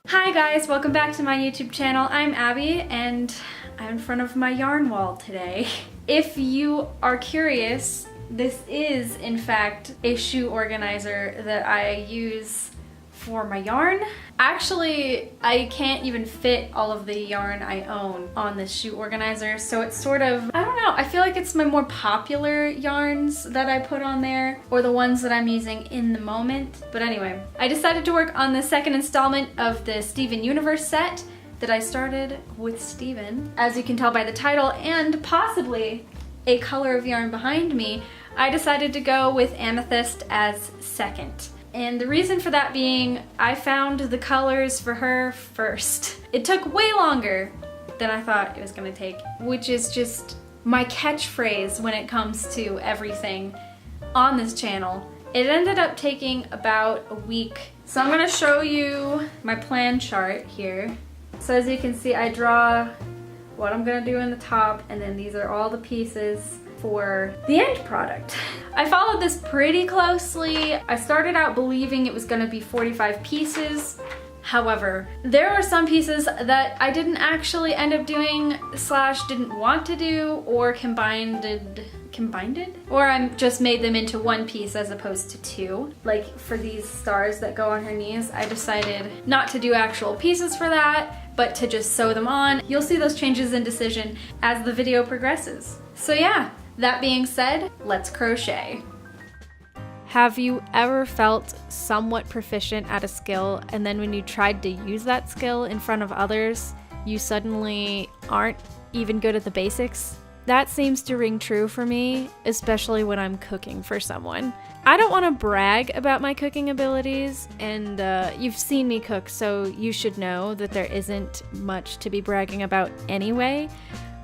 Hi guys, welcome back to my YouTube channel. I'm Abby and I'm in front of my yarn wall today. If you are curious, this is in fact a shoe organizer that I use for my yarn. Actually, I can't even fit all of the yarn I own on this shoe organizer, so it's sort of, I don't know, I feel like it's my more popular yarns that I put on there, or the ones that I'm using in the moment. But anyway, I decided to work on the second installment of the Steven Universe set that I started with Steven. As you can tell by the title and possibly a color of yarn behind me, I decided to go with Amethyst as second. And the reason for that being, I found the colors for her first. It took way longer than I thought it was gonna take, which is just my catchphrase when it comes to everything on this channel. It ended up taking about a week. So I'm gonna show you my plan chart here. So as you can see, I draw what I'm gonna do in the top, and then these are all the pieces for the end product. I followed this pretty closely. I started out believing it was gonna be 45 pieces. However, there are some pieces that I didn't actually end up doing / didn't want to do, or combined? Or I just made them into one piece as opposed to two. Like for these stars that go on her knees, I decided not to do actual pieces for that, but to just sew them on. You'll see those changes in decision as the video progresses. So yeah, that being said, let's crochet. Have you ever felt somewhat proficient at a skill, and then when you tried to use that skill in front of others, you suddenly aren't even good at the basics? That seems to ring true for me, especially when I'm cooking for someone. I don't want to brag about my cooking abilities, and you've seen me cook, so you should know that there isn't much to be bragging about anyway.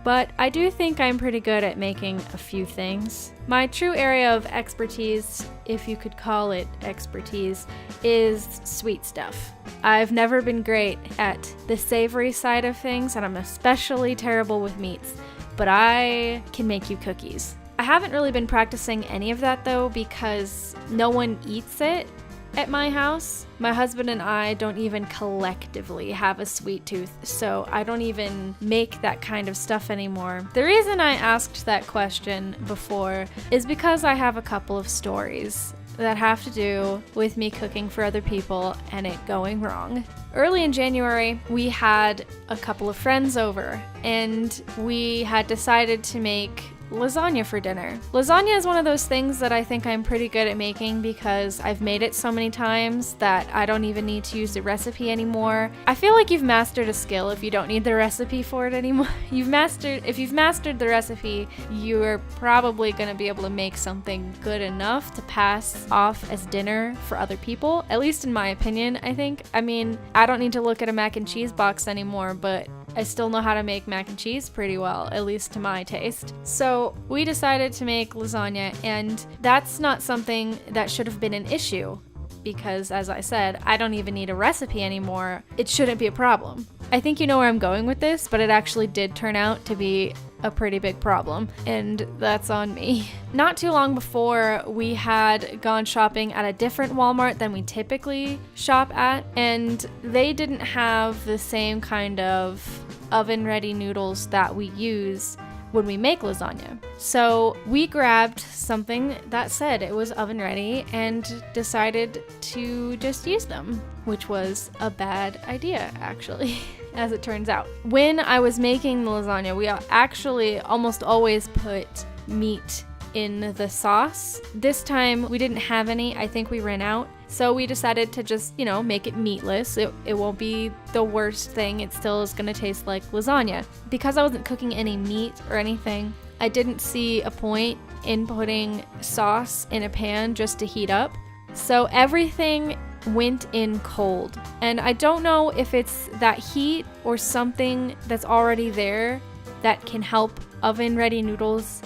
But I do think I'm pretty good at making a few things. My true area of expertise, if you could call it expertise, is sweet stuff. I've never been great at the savory side of things, and I'm especially terrible with meats, but I can make you cookies. I haven't really been practicing any of that though, because no one eats it at my house. My husband and I don't even collectively have a sweet tooth, so I don't even make that kind of stuff anymore. The reason I asked that question before is because I have a couple of stories that have to do with me cooking for other people and it going wrong. Early in January, we had a couple of friends over and we had decided to make lasagna for dinner. Lasagna is one of those things that I think I'm pretty good at making because I've made it so many times that I don't even need to use the recipe anymore. I feel like you've mastered a skill if you don't need the recipe for it anymore. If you've mastered the recipe, you're probably gonna be able to make something good enough to pass off as dinner for other people, at least in my opinion, I think. I mean, I don't need to look at a mac and cheese box anymore, but I still know how to make mac and cheese pretty well, at least to my taste. So we decided to make lasagna, and that's not something that should have been an issue because, as I said, I don't even need a recipe anymore. It shouldn't be a problem. I think you know where I'm going with this, but it actually did turn out to be a pretty big problem, and that's on me. Not too long before, we had gone shopping at a different Walmart than we typically shop at, and they didn't have the same kind of oven-ready noodles that we use when we make lasagna. So we grabbed something that said it was oven ready and decided to just use them, which was a bad idea actually, as it turns out. When I was making the lasagna, we actually almost always put meat in the sauce. This time we didn't have any, I think we ran out. So we decided to just, make it meatless. It won't be the worst thing. It still is gonna taste like lasagna. Because I wasn't cooking any meat or anything, I didn't see a point in putting sauce in a pan just to heat up. So everything went in cold. And I don't know if it's that heat or something that's already there that can help oven-ready noodles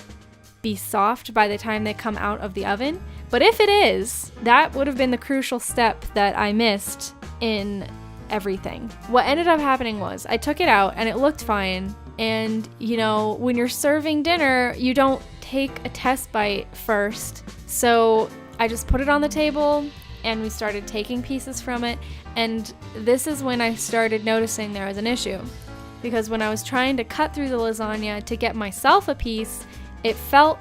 be soft by the time they come out of the oven. But if it is, that would have been the crucial step that I missed in everything. What ended up happening was I took it out and it looked fine. And, when you're serving dinner, you don't take a test bite first. So I just put it on the table and we started taking pieces from it, and this is when I started noticing there was an issue. Because when I was trying to cut through the lasagna to get myself a piece, it felt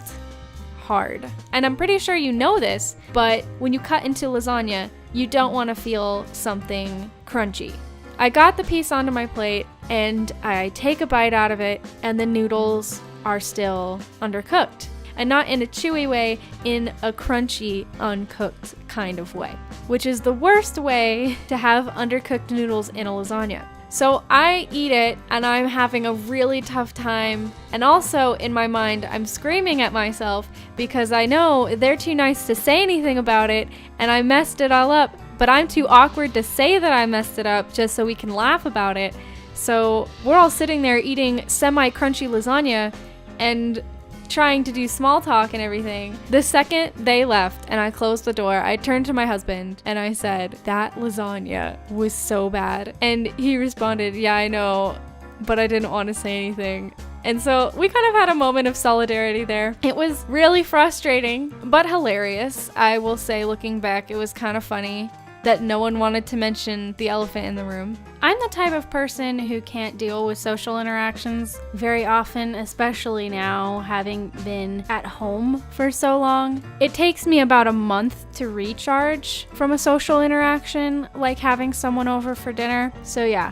hard. And I'm pretty sure you know this, but when you cut into lasagna, you don't want to feel something crunchy. I got the piece onto my plate and I take a bite out of it, and the noodles are still undercooked. And not in a chewy way, in a crunchy, uncooked kind of way, which is the worst way to have undercooked noodles in a lasagna. So I eat it and I'm having a really tough time. And also in my mind, I'm screaming at myself because I know they're too nice to say anything about it and I messed it all up, but I'm too awkward to say that I messed it up just so we can laugh about it. So we're all sitting there eating semi-crunchy lasagna and trying to do small talk and everything. The second they left and I closed the door, I turned to my husband and I said, "That lasagna was so bad." And he responded, "Yeah, I know, but I didn't want to say anything." And so we kind of had a moment of solidarity there. It was really frustrating, but hilarious. I will say, looking back, it was kind of funny that no one wanted to mention the elephant in the room. I'm the type of person who can't deal with social interactions very often, especially now, having been at home for so long. It takes me about a month to recharge from a social interaction, like having someone over for dinner. So yeah,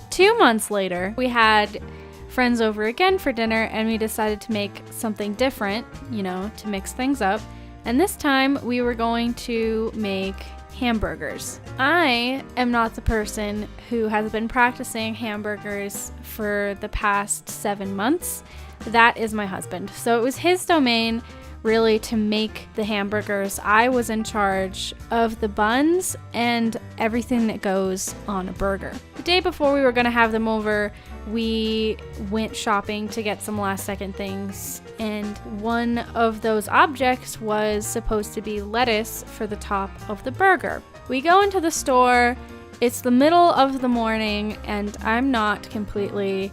2 months later, we had friends over again for dinner and we decided to make something different, to mix things up. And this time we were going to make hamburgers. I am not the person who has been practicing hamburgers for the past 7 months. That is my husband. So it was his domain really to make the hamburgers. I was in charge of the buns and everything that goes on a burger. The day before we were going to have them over, we went shopping to get some last second things, and one of those objects was supposed to be lettuce for the top of the burger. We go into the store, it's the middle of the morning, and I'm not completely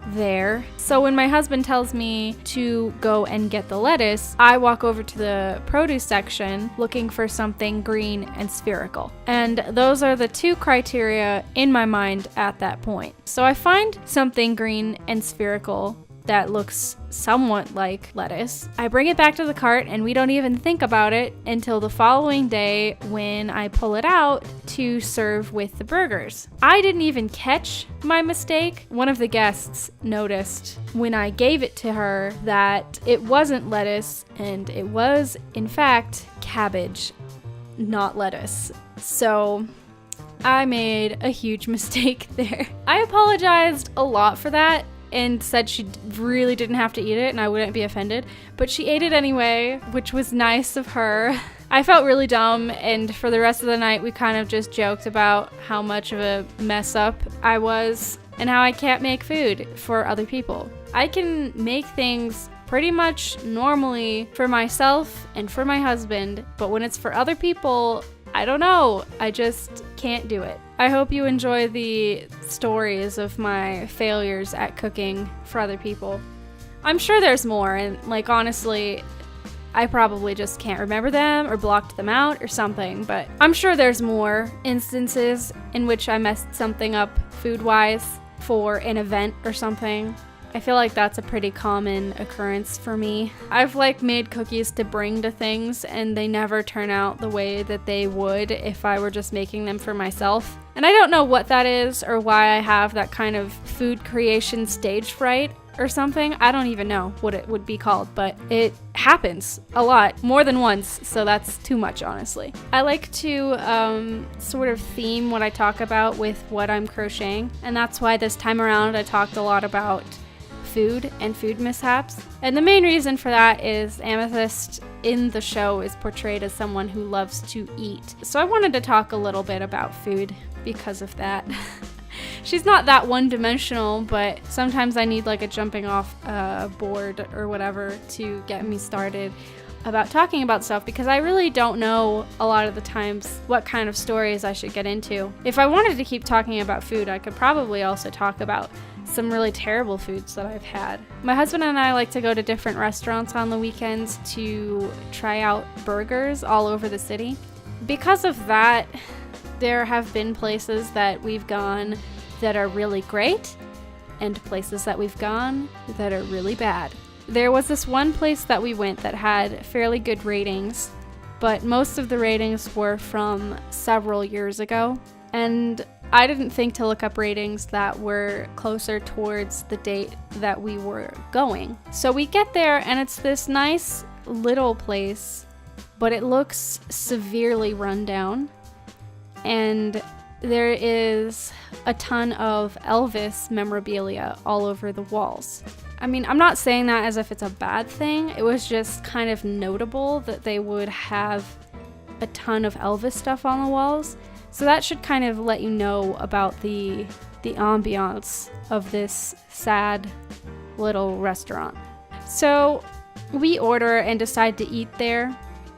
there. So when my husband tells me to go and get the lettuce, I walk over to the produce section looking for something green and spherical. And those are the two criteria in my mind at that point. So I find something green and spherical that looks somewhat like lettuce. I bring it back to the cart and we don't even think about it until the following day when I pull it out to serve with the burgers. I didn't even catch my mistake. One of the guests noticed when I gave it to her that it wasn't lettuce and it was, in fact, cabbage, not lettuce. So I made a huge mistake there. I apologized a lot for that and said she really didn't have to eat it and I wouldn't be offended, but she ate it anyway, which was nice of her. I felt really dumb, and for the rest of the night we kind of just joked about how much of a mess up I was and how I can't make food for other people. I can make things pretty much normally for myself and for my husband, but when it's for other people, I don't know, I just can't do it. I hope you enjoy the stories of my failures at cooking for other people. I'm sure there's more, and honestly, I probably just can't remember them or blocked them out or something, but I'm sure there's more instances in which I messed something up food-wise for an event or something. I feel like that's a pretty common occurrence for me. I've made cookies to bring to things and they never turn out the way that they would if I were just making them for myself. And I don't know what that is or why I have that kind of food creation stage fright or something. I don't even know what it would be called, but it happens a lot, more than once, so that's too much, honestly. I like to sort of theme what I talk about with what I'm crocheting, and that's why this time around I talked a lot about food and food mishaps. And the main reason for that is Amethyst in the show is portrayed as someone who loves to eat. So I wanted to talk a little bit about food because of that. She's not that one-dimensional, but sometimes I need a jumping off board or whatever to get me started about talking about stuff, because I really don't know a lot of the times what kind of stories I should get into. If I wanted to keep talking about food, I could probably also talk about some really terrible foods that I've had. My husband and I like to go to different restaurants on the weekends to try out burgers all over the city. because of that, there have been places that we've gone that are really great and places that we've gone that are really bad. There was this one place that we went that had fairly good ratings, but most of the ratings were from several years ago, and I didn't think to look up ratings that were closer towards the date that we were going. So we get there and it's this nice little place, but it looks severely run down, and there is a ton of Elvis memorabilia all over the walls. I mean, I'm not saying that as if it's a bad thing. It was just kind of notable that they would have a ton of Elvis stuff on the walls. So that should kind of let you know about the ambiance of this sad little restaurant. So we order and decide to eat there.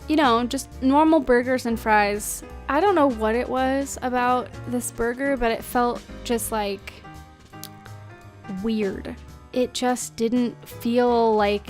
You know, just normal burgers and fries. I don't know what it was about this burger, but it felt just like weird. It just didn't feel like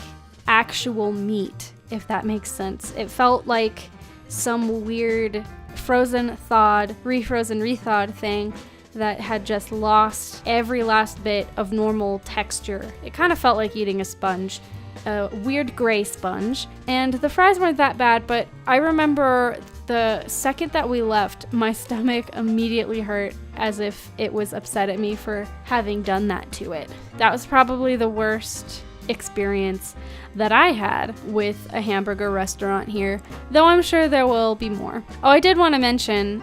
actual meat, if that makes sense. It felt like some weird frozen, thawed, refrozen, rethawed thing that had just lost every last bit of normal texture. It kind of felt like eating a sponge, a weird gray sponge. And the fries weren't that bad, but I remember the second that we left, my stomach immediately hurt as if it was upset at me for having done that to it. That was probably the worst experience that I had with a hamburger restaurant here, though I'm sure there will be more. Oh, I did want to mention,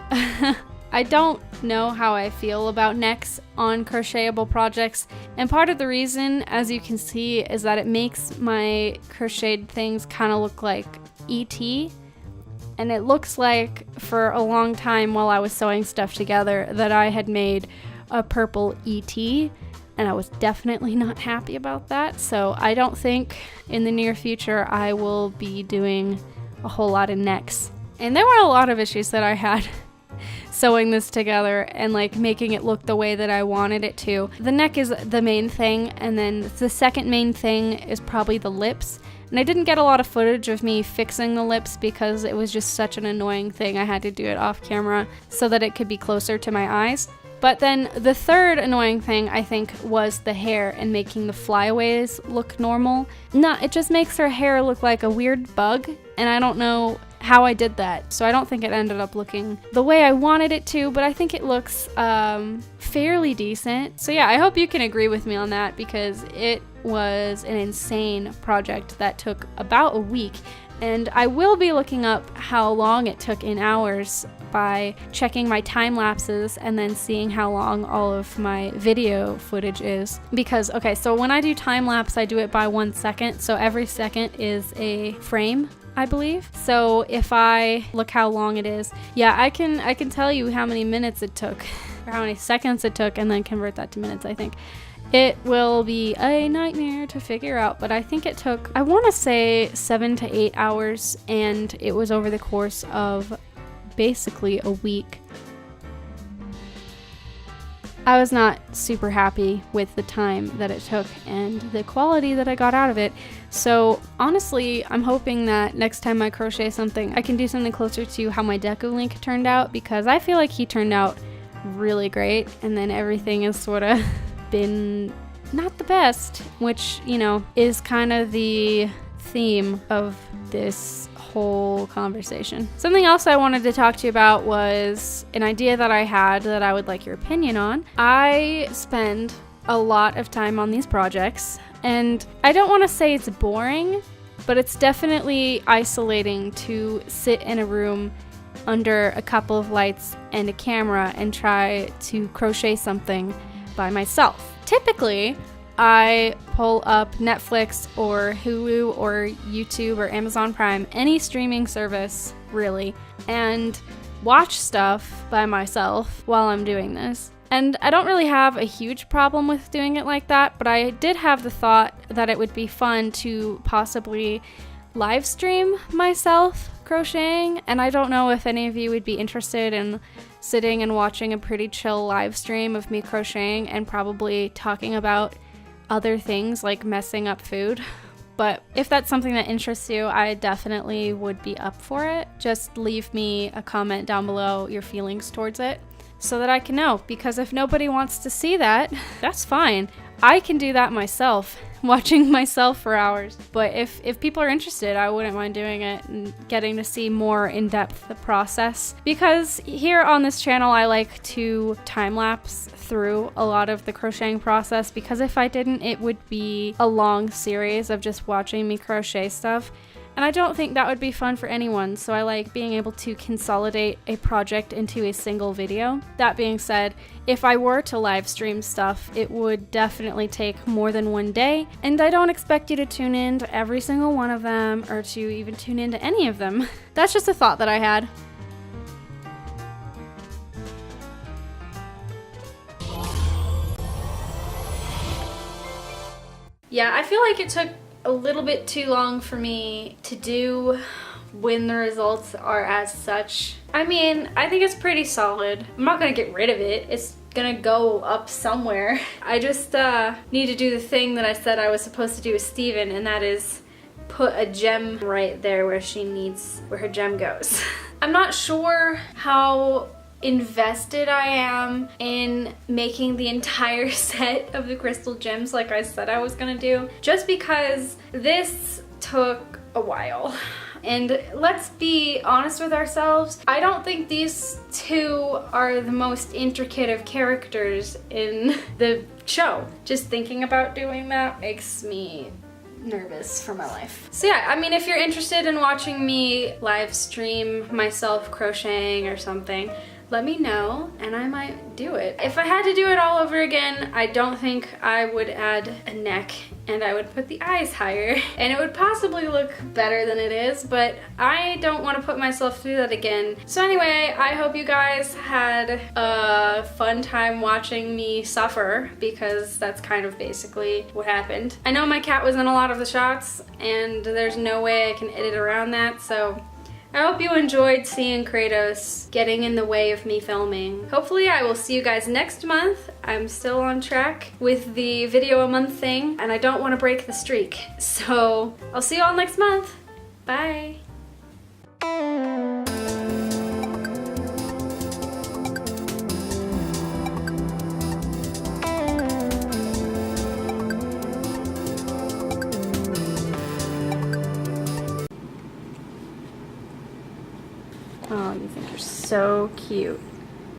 I don't know how I feel about necks on crochetable projects, and part of the reason, as you can see, is that it makes my crocheted things kind of look like E.T., and it looks like for a long time while I was sewing stuff together that I had made a purple E.T., and I was definitely not happy about that. So I don't think in the near future I will be doing a whole lot of necks. And there were a lot of issues that I had sewing this together and like making it look the way that I wanted it to. The neck is the main thing, and then the second main thing is probably the lips. And I didn't get a lot of footage of me fixing the lips because it was just such an annoying thing. I had to do it off camera so that it could be closer to my eyes. But then the third annoying thing, I think, was the hair and making the flyaways look normal. No, it just makes her hair look like a weird bug, and I don't know how I did that. So I don't think it ended up looking the way I wanted it to, but I think it looks fairly decent. So yeah, I hope you can agree with me on that, because it was an insane project that took about a week. And I will be looking up how long it took in hours by checking my time lapses and then seeing how long all of my video footage is. Because, okay, so when I do time lapse, I do it by 1 second. So every second is a frame, I believe. So if I look how long it is, yeah, I can tell you how many minutes it took, or how many seconds it took, and then convert that to minutes, I think. It will be a nightmare to figure out, but I think it took, I want to say 7 to 8 hours, and it was over the course of basically a week. I was not super happy with the time that it took and the quality that I got out of it. So honestly, I'm hoping that next time I crochet something, I can do something closer to how my Deco Link turned out, because I feel like he turned out really great, and then everything has sort of been not the best, which, you know, is kind of the theme of this whole conversation. Something else I wanted to talk to you about was an idea that I had that I would like your opinion on. I spend a lot of time on these projects, and I don't want to say it's boring, but it's definitely isolating to sit in a room under a couple of lights and a camera and try to crochet something by myself. Typically, I pull up Netflix or Hulu or YouTube or Amazon Prime, any streaming service really, and watch stuff by myself while I'm doing this. And I don't really have a huge problem with doing it like that, but I did have the thought that it would be fun to possibly live stream myself crocheting, and I don't know if any of you would be interested in sitting and watching a pretty chill live stream of me crocheting and probably talking about other things like messing up food. but if that's something that interests you, I definitely would be up for it. Just leave me a comment down below your feelings towards it so that I can know, because if nobody wants to see that, that's fine. I can do that myself, watching myself for hours. But if people are interested, I wouldn't mind doing it and getting to see more in-depth the process. Because here on this channel, I like to time-lapse through a lot of the crocheting process, because if I didn't, it would be a long series of just watching me crochet stuff. And I don't think that would be fun for anyone, so I like being able to consolidate a project into a single video. That being said, if I were to live stream stuff, it would definitely take more than one day, and I don't expect you to tune in to every single one of them, or to even tune in to any of them. That's just a thought that I had. Yeah, I feel like it took a little bit too long for me to do when the results are as such. I mean, I think it's pretty solid. I'm not gonna get rid of it. It's gonna go up somewhere. I just need to do the thing that I said I was supposed to do with Steven, and that is put a gem right there where where her gem goes. I'm not sure how invested I am in making the entire set of the crystal gems like I said I was gonna do, just because this took a while. And let's be honest with ourselves, I don't think these two are the most intricate of characters in the show. Just thinking about doing that makes me nervous for my life. So yeah, I mean, if you're interested in watching me live stream myself crocheting or something, let me know and I might do it. If I had to do it all over again, I don't think I would add a neck, and I would put the eyes higher, and it would possibly look better than it is, but I don't want to put myself through that again. So anyway, I hope you guys had a fun time watching me suffer, because that's kind of basically what happened. I know my cat was in a lot of the shots, and there's no way I can edit around that, so I hope you enjoyed seeing Kratos getting in the way of me filming. Hopefully I will see you guys next month. I'm still on track with the video a month thing, and I don't want to break the streak. So I'll see you all next month. Bye. Oh, you think you're so cute.